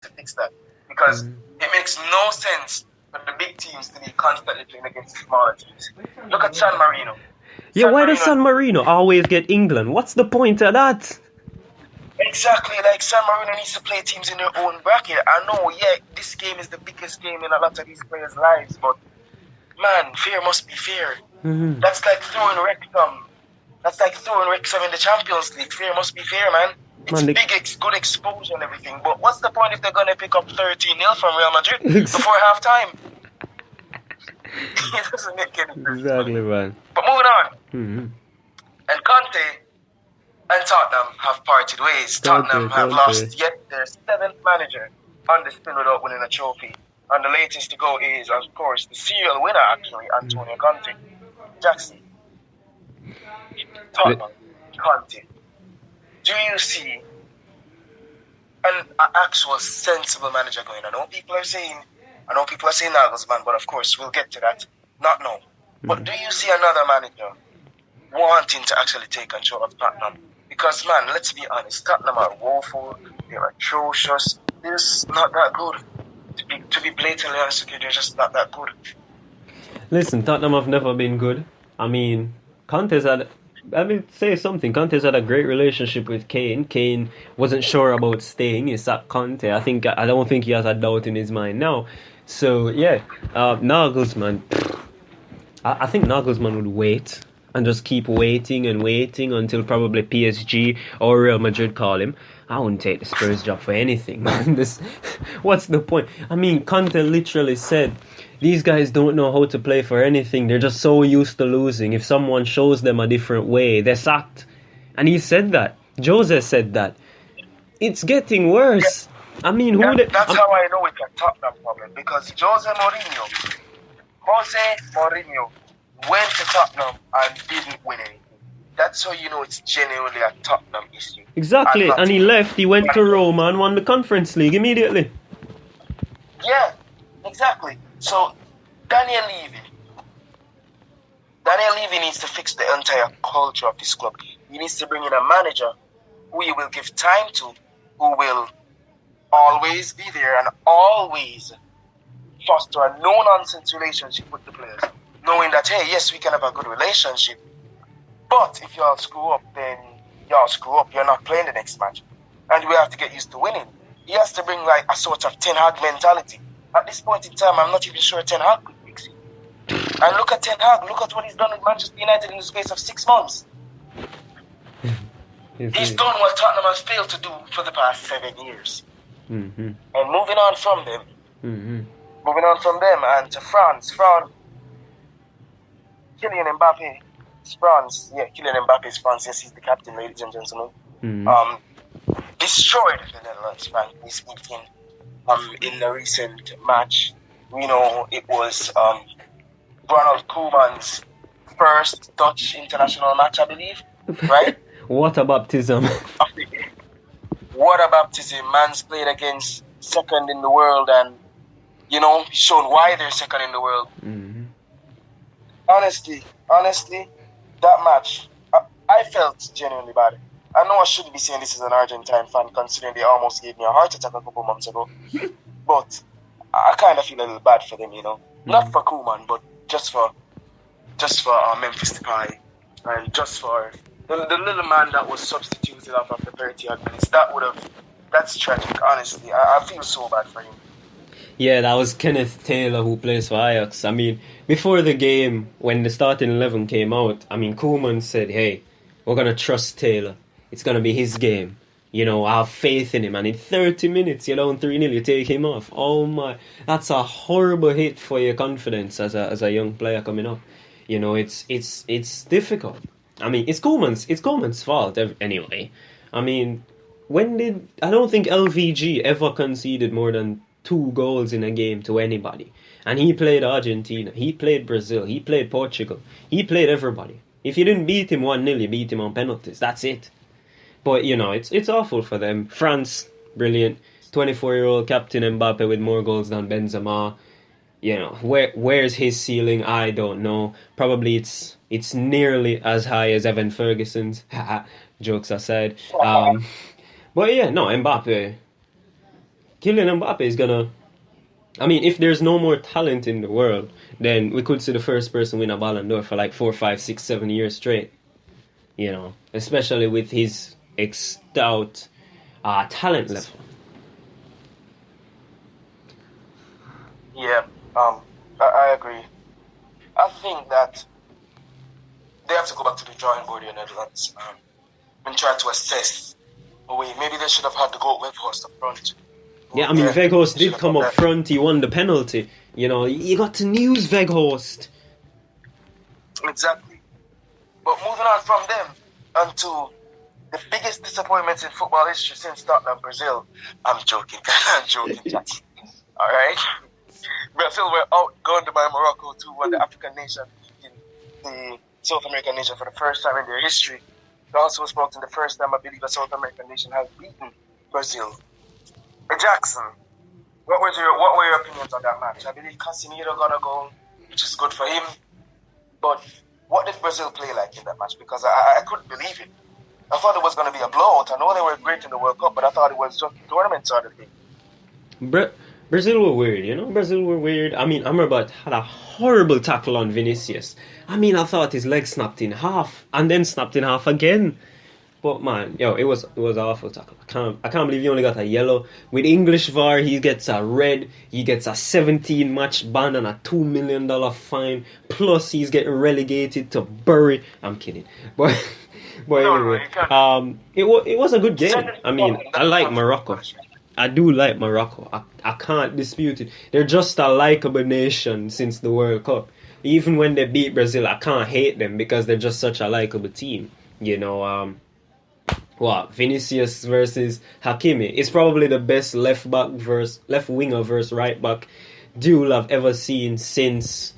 to fix that. Because it makes no sense for the big teams to be constantly playing against the smaller teams. Look at San Marino. Yeah, why does San Marino always get England? What's the point of that? Exactly, like San Marino needs to play teams in their own bracket. I know, yeah, this game is the biggest game in a lot of these players' lives, but man, fair must be fair. That's like throwing Wrexham. In the Champions League. Fair must be fair, man. It's good exposure and everything. But what's the point if they're gonna pick up 13-0 from Real Madrid before half time? It doesn't make any sense. Exactly, man. But moving on. And Conte and Tottenham have parted ways. Tottenham have lost yet their 7th manager on the spin without winning a trophy. And the latest to go is, of course, the serial winner, actually, Antonio Conte. Jackson. Tottenham, Conte. Do you see an actual sensible manager going? I know people are saying Nagelsmann, but of course we'll get to that. Not now. But do you see another manager wanting to actually take control of Tottenham? Because man, let's be honest, Tottenham are woeful, they're atrocious, they're just not that good. To be blatantly honest with you, they're just not that good. Listen, Tottenham have never been good. I mean, Conte's had a great relationship with Kane. Kane wasn't sure about staying. He sacked Conte. I don't think he has a doubt in his mind now. So yeah, Nagelsmann. I think Nagelsmann would wait and just keep waiting until probably PSG or Real Madrid call him. I wouldn't take the Spurs job for anything, man. What's the point? I mean, Conte literally said, these guys don't know how to play for anything. They're just so used to losing. If someone shows them a different way, they're sacked. And he said that. Jose said that. It's getting worse. Yeah. I mean, that's how I know it's a Tottenham problem. Because Jose Mourinho went to Tottenham and didn't win anything. That's how you know it's genuinely a Tottenham issue. Exactly. And he left. He went to Roma and won the Conference League immediately. Yeah, exactly. So, Daniel Levy needs to fix the entire culture of this club. He needs to bring in a manager who he will give time to, who will always be there and always foster a no-nonsense relationship with the players. Knowing that, hey, yes, we can have a good relationship, but if y'all screw up, then y'all screw up. You're not playing the next match. And we have to get used to winning. He has to bring like a sort of Ten Hag mentality. At this point in time, I'm not even sure Ten Hag could fix it. And look at Ten Hag. Look at what he's done with Manchester United in the space of 6 months. He's done what Tottenham has failed to do for the past 7 years. And moving on from them. And to France. Kylian Mbappe. France. Yeah, Kylian Mbappe is France. Yes, he's the captain, ladies and gentlemen. Destroyed the Netherlands, frankly speaking. In the recent match, we know it was Ronald Koeman's first Dutch international match, I believe, right? What a baptism! What a baptism! Man's played against second in the world, and shown why they're second in the world. Honestly, that match, I felt genuinely bad. I know I shouldn't be saying this as an Argentine fan, considering they almost gave me a heart attack a couple months ago. But I kind of feel a little bad for them, Not for Koeman, but just for Memphis Depay, and just for the little man that was substituted off after 30 odd minutes. That's tragic, honestly. I feel so bad for him. Yeah, that was Kenneth Taylor who plays for Ajax. I mean, before the game, when the starting 11 came out, I mean, Koeman said, hey, we're going to trust Taylor. It's going to be his game. I have faith in him. And in 30 minutes, you're down 3-0, you take him off. Oh my, that's a horrible hit for your confidence as a young player coming up. It's difficult. I mean, it's Koeman's fault anyway. I mean, I don't think LVG ever conceded more than 2 goals in a game to anybody. And he played Argentina, he played Brazil, he played Portugal, he played everybody. If you didn't beat him 1-0, you beat him on penalties. That's it. But, it's awful for them. France, brilliant. 24-year-old captain Mbappe with more goals than Benzema. Where's his ceiling? I don't know. Probably it's nearly as high as Evan Ferguson's. Jokes aside. But yeah, no, Mbappe. Kylian Mbappe is gonna. I mean, if there's no more talent in the world, then we could see the first person win a Ballon d'Or for like 4, 5, 6, 7 years straight. You know, especially with his stout talent level. Yeah, I agree. I think that they have to go back to the drawing board in the Netherlands and try to assess a way. Maybe they should have had the goal Weghorst up front. Yeah, I mean, Weghorst did come up front. He won the penalty. You know, you got to use Weghorst. Exactly. But moving on from them onto the biggest disappointments in football history since Scotland, Brazil. I'm joking. I'm joking, Jackson. All right. Brazil were outgunned by Morocco to win the African nation, the South American nation, for the first time in their history. It also was brought in the first time, I believe, a South American nation has beaten Brazil. Jackson, what were your opinions on that match? I believe Casemiro got a goal, which is good for him. But what did Brazil play like in that match? Because I couldn't believe it. I thought it was going to be a blowout. I know they were great in the World Cup, but I thought it was just a tournament sort of thing. Brazil were weird, you know? Brazil were weird. I mean, Amrabat had a horrible tackle on Vinicius. I mean, I thought his leg snapped in half, and then snapped in half again. But man, it was an awful tackle. I can't believe he only got a yellow. With English VAR, he gets a red. He gets a 17-match ban and a $2 million fine. Plus, he's getting relegated to Bury. I'm kidding, but anyway, it was a good game. I mean, I like Morocco. I do like Morocco. I can't dispute it. They're just a likeable nation since the World Cup. Even when they beat Brazil, I can't hate them because they're just such a likeable team. You know, Vinicius versus Hakimi. It's probably the best left winger versus right back duel I've ever seen since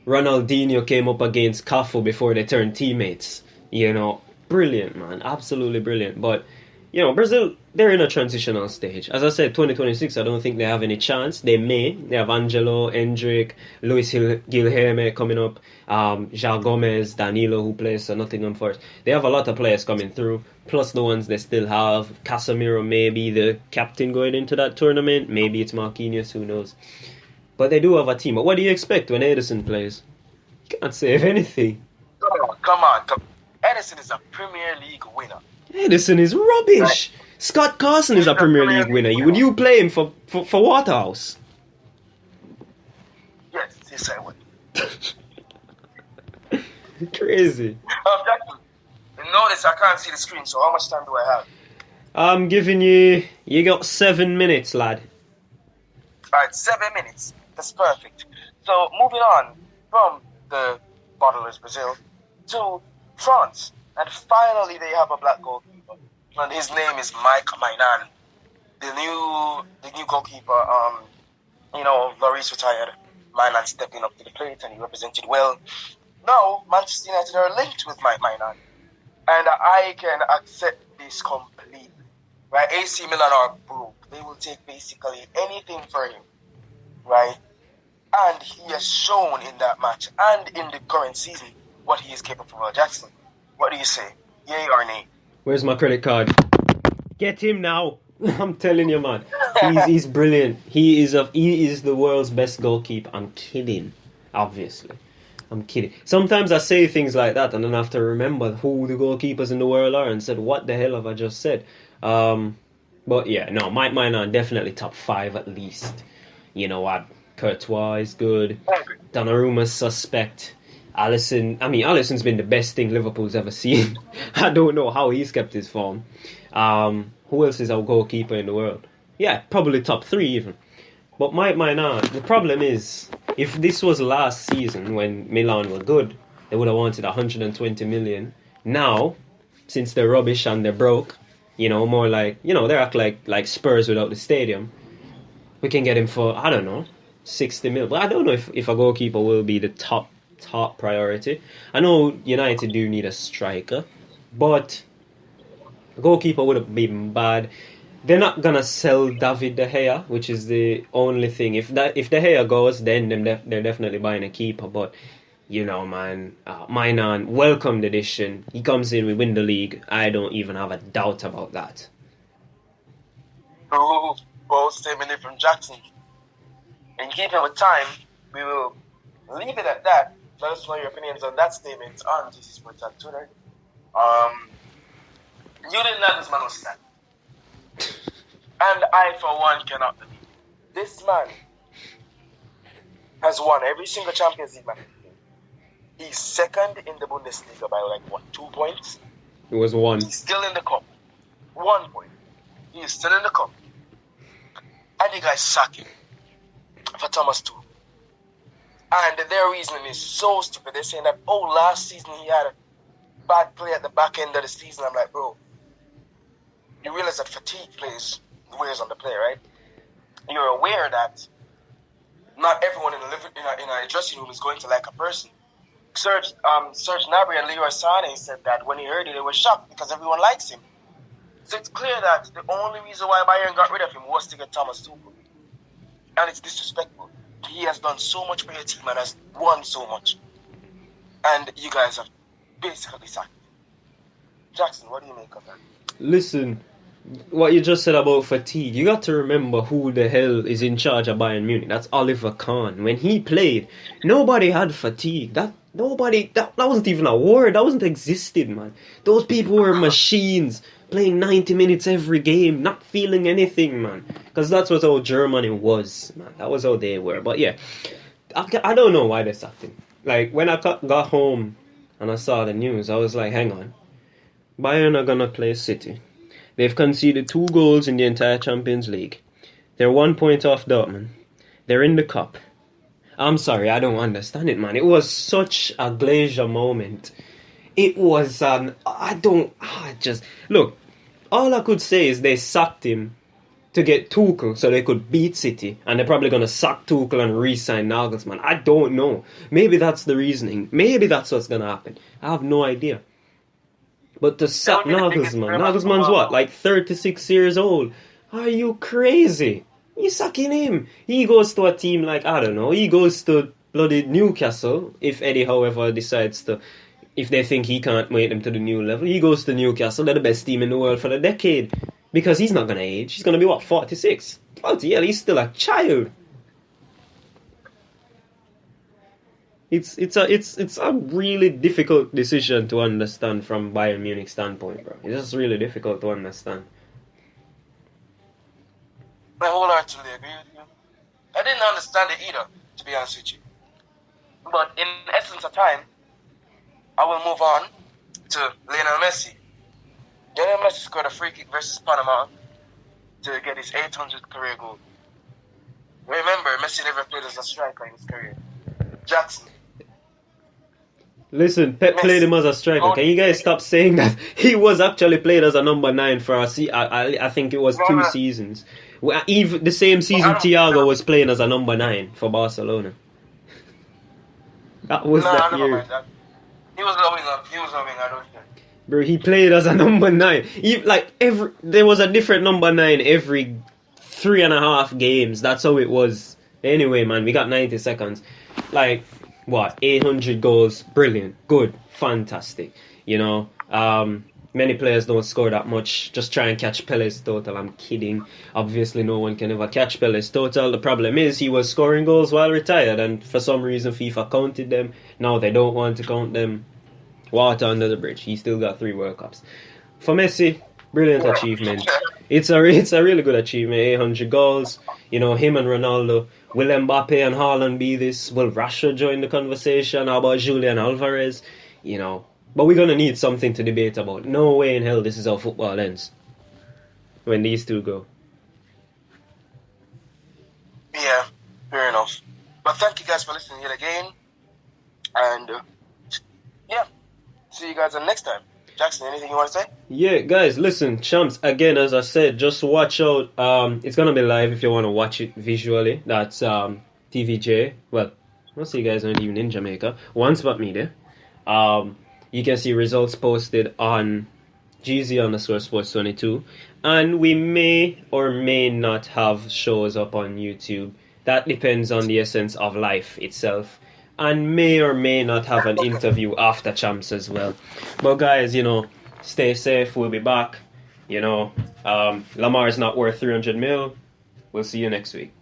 Ronaldinho came up against Cafu before they turned teammates. You know, brilliant, man. Absolutely brilliant. But, you know, Brazil, they're in a transitional stage. As I said, 2026, I don't think they have any chance. They may. They have Angelo, Hendrick, Luis Guilherme coming up, João Gomez, Danilo, who plays for Nottingham Forest. They have a lot of players coming through, plus the ones they still have. Casemiro may be the captain going into that tournament. Maybe it's Marquinhos, who knows. But they do have a team. But what do you expect when Edison plays? You can't save anything. Come on. Edison is a Premier League winner. Edison is rubbish. Scott Carson is a Premier League winner. Would you play him for Waterhouse? Yes, I would. Crazy. Jackson, notice I can't see the screen, so how much time do I have? I'm giving you got 7 minutes, lad. Alright, 7 minutes. That's perfect. So, moving on from the bottlers Brazil to France. And finally they have a black goalkeeper. And his name is Mike Mainan. The new goalkeeper, Lloris retired. Mainan stepping up to the plate and he represented well. Now, Manchester United are linked with Mike Mainan. And I can accept this completely. Right? AC Milan are broke. They will take basically anything for him. Right? And he has shown in that match and in the current season what he is capable of. Jackson, what do you say? Yay or nay? Where's my credit card? Get him now. I'm telling you, man. He's brilliant. He is the world's best goalkeeper. I'm kidding. Obviously. I'm kidding. Sometimes I say things like that and then I have to remember who the goalkeepers in the world are and said, what the hell have I just said? But yeah, no, Mike Mainan definitely top 5 at least. You know what? Courtois is good. Donnarumma's suspect. Alisson's been the best thing Liverpool's ever seen. I don't know how he's kept his form. Who else is our goalkeeper in the world? Yeah, probably top 3 even. But Mike Mainan, the problem is, if this was last season when Milan were good, they would have wanted 120 million. Now, since they're rubbish and they're broke, more like, they act like Spurs without the stadium, we can get him for, I don't know, 60 mil. But I don't know if a goalkeeper will be the top priority. I know United do need a striker, but a goalkeeper would have been bad. They're not gonna sell David De Gea, which is the only thing. If De Gea goes, then they're definitely buying a keeper. But Mainan, welcomed addition. He comes in, we win the league. I don't even have a doubt about that. bold statement there from Jackson. In keeping with time, we will leave it at that. Let us know your opinions on that statement on GC Sports on Twitter. You didn't know this man was sad. And I, for one, cannot believe it. This man has won every single Champions League match. He's second in the Bundesliga by 2 points? It was 1. He's still in the cup. 1 point. He is still in the cup. And you guys sack him for Thomas Tuchel. And their reasoning is so stupid. They're saying that, last season he had a bad play at the back end of the season. I'm like, bro, you realize that fatigue wears on the player, right? You're aware that not everyone in a dressing room is going to like a person. Serge Gnabry and Leroy Sané said that when he heard it, they were shocked because everyone likes him. So it's clear that the only reason why Bayern got rid of him was to get Thomas Tuchel. And it's disrespectful. He has done so much for your team and has won so much. And you guys have basically sacked him. Jackson, what do you make of that? Listen, what you just said about fatigue, you got to remember who the hell is in charge of Bayern Munich. That's Oliver Kahn. When he played, nobody had fatigue. That wasn't even a word. That wasn't existed, man. Those people were machines playing 90 minutes every game, not feeling anything, man. Because that's what how Germany was, man. That was how they were. But yeah, I don't know why they sacked him. Like, when I got home and I saw the news, I was like, hang on. Bayern are going to play City. They've conceded 2 goals in the entire Champions League. They're 1 point off Dortmund. They're in the cup. I'm sorry, I don't understand it, man. It was such a Glacier moment. It was look, all I could say is they sacked him to get Tuchel so they could beat City. And they're probably going to sack Tuchel and re-sign Nagelsmann. I don't know. Maybe that's the reasoning. Maybe that's what's going to happen. I have no idea. But to sack Nagelsmann. Nagelsmann's what? Like 36 years old. Are you crazy? You sacking him. He goes to a team like, I don't know, he goes to bloody Newcastle. If Eddie, however, decides to, if they think he can't make them to the new level, he goes to Newcastle. They're the best team in the world for the decade. Because he's not going to age. He's going to be, 46? Bloody hell, he's still a child. It's a really difficult decision to understand from Bayern Munich's standpoint, bro. It's just really difficult to understand. I wholeheartedly agree with you. I didn't understand it either, to be honest with you. But in essence of time, I will move on to Lionel Messi. Lionel Messi scored a free kick versus Panama to get his 800th career goal. Remember, Messi never played as a striker in his career. Jackson. Listen, Pep played him as a striker. Can you guys stop saying that? He was actually played as a number 9 for I think it was 2 seasons. Even the same season Thiago was playing as a number 9 for Barcelona. That was that year. That. He was going up. I don't think. Bro, he played as a number 9. There was a different number 9 every 3.5 games. That's how it was. Anyway, man, we got 90 seconds. 800 goals, brilliant, good, fantastic. Many players don't score that much. Just try and catch Pele's total. I'm kidding. Obviously, no one can ever catch Pele's total. The problem is he was scoring goals while retired, and for some reason FIFA counted them. Now they don't want to count them. Water under the bridge. He still got 3 World Cups. For Messi, brilliant achievement. It's a really good achievement. 800 goals. Him and Ronaldo. Will Mbappe and Haaland be this? Will Rashford join the conversation? How about Julian Alvarez? But we're going to need something to debate about. No way in hell this is how football ends. When these two go. Yeah, fair enough. But thank you guys for listening yet again. And, see you guys next time. Jackson, anything you want to say? Yeah, guys, listen, champs, again, as I said, just watch out. It's going to be live if you want to watch it visually. That's TVJ. Well, most of you guys aren't even in Jamaica. One Spot Media. You can see results posted on GZ_Sports22. And we may or may not have shows up on YouTube. That depends on the essence of life itself. And may or may not have an interview after Champs as well. But guys, stay safe. We'll be back. Lamar is not worth 300 mil. We'll see you next week.